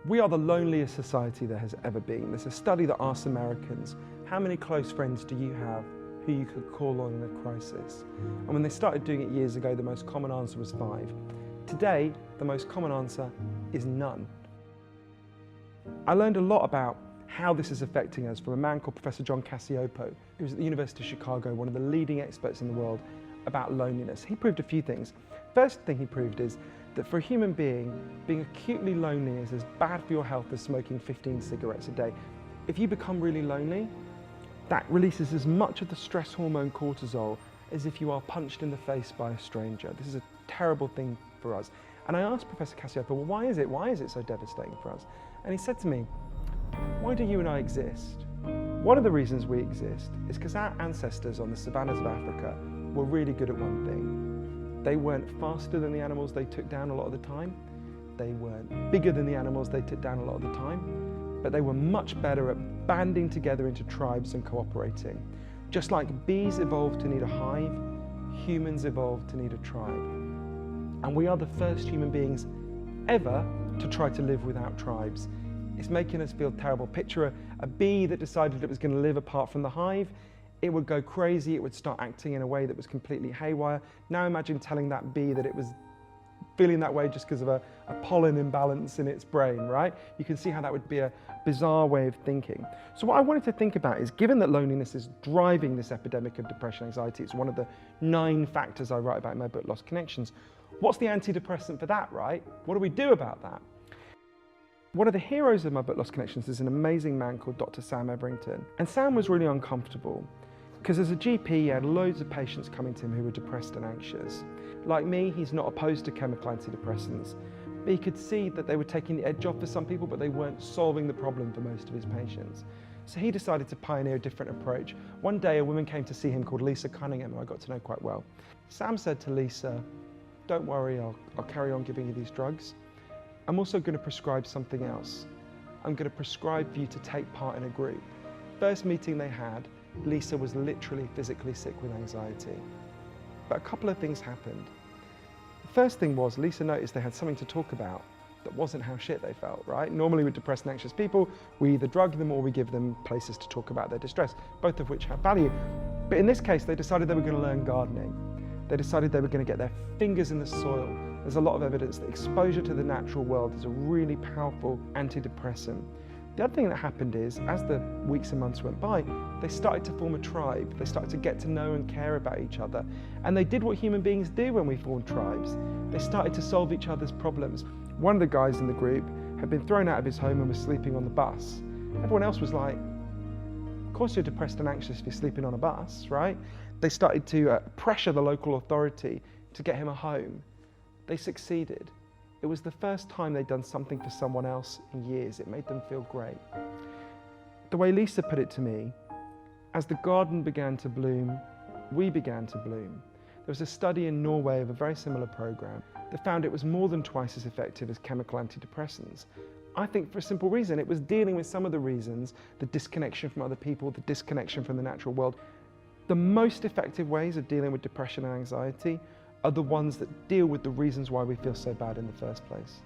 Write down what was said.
We are the loneliest society there has ever been. There's a study that asks Americans, how many close friends do you have who you could call on in a crisis? And when they started doing it years ago, the most common answer was 5. Today, the most common answer is none. I learned a lot about how this is affecting us from a man called Professor John Cacioppo, who was at the University of Chicago, one of the leading experts in the world about loneliness. He proved a few things. First thing he proved is that for a human being, being acutely lonely is as bad for your health as smoking 15 cigarettes a day. If you become really lonely, that releases as much of the stress hormone cortisol as if you are punched in the face by a stranger. This is a terrible thing for us. And I asked Professor Cacioppo, well, why is it so devastating for us? And he said to me, why do you and I exist? One of the reasons we exist is because our ancestors on the savannas of Africa were really good at one thing. They weren't faster than the animals they took down a lot of the time. They weren't bigger than the animals they took down a lot of the time. But they were much better at banding together into tribes and cooperating. Just like bees evolved to need a hive, humans evolved to need a tribe. And we are the first human beings ever to try to live without tribes. It's making us feel terrible. Picture a bee that decided it was going to live apart from the hive. It would go crazy, it would start acting in a way that was completely haywire. Now imagine telling that bee that it was feeling that way just because of a pollen imbalance in its brain, right? You can see how that would be a bizarre way of thinking. So what I wanted to think about is, given that loneliness is driving this epidemic of depression and anxiety, it's one of the 9 factors I write about in my book, Lost Connections. What's the antidepressant for that, right? What do we do about that? One of the heroes of my book, Lost Connections, is an amazing man called Dr. Sam Everington. And Sam was really uncomfortable because as a GP, he had loads of patients coming to him who were depressed and anxious. Like me, he's not opposed to chemical antidepressants, but he could see that they were taking the edge off for some people, but they weren't solving the problem for most of his patients. So he decided to pioneer a different approach. One day, a woman came to see him called Lisa Cunningham, who I got to know quite well. Sam said to Lisa, don't worry, I'll carry on giving you these drugs. I'm also going to prescribe something else. I'm going to prescribe for you to take part in a group. First meeting they had, Lisa was literally physically sick with anxiety. But a couple of things happened. The first thing was Lisa noticed they had something to talk about that wasn't how shit they felt, right? Normally with depressed and anxious people, we either drug them or we give them places to talk about their distress, both of which have value. But in this case, they decided they were going to learn gardening. They decided they were going to get their fingers in the soil. There's a lot of evidence that exposure to the natural world is a really powerful antidepressant. The other thing that happened is, as the weeks and months went by, they started to form a tribe. They started to get to know and care about each other. And they did what human beings do when we form tribes. They started to solve each other's problems. One of the guys in the group had been thrown out of his home and was sleeping on the bus. Everyone else was like, of course you're depressed and anxious if you're sleeping on a bus, right? They started to pressure the local authority to get him a home. They succeeded. It was the first time they'd done something for someone else in years. It made them feel great. The way Lisa put it to me, as the garden began to bloom, we began to bloom. There was a study in Norway of a very similar program that found it was more than twice as effective as chemical antidepressants. I think for a simple reason. It was dealing with some of the reasons, the disconnection from other people, the disconnection from the natural world. The most effective ways of dealing with depression and anxiety are the ones that deal with the reasons why we feel so bad in the first place.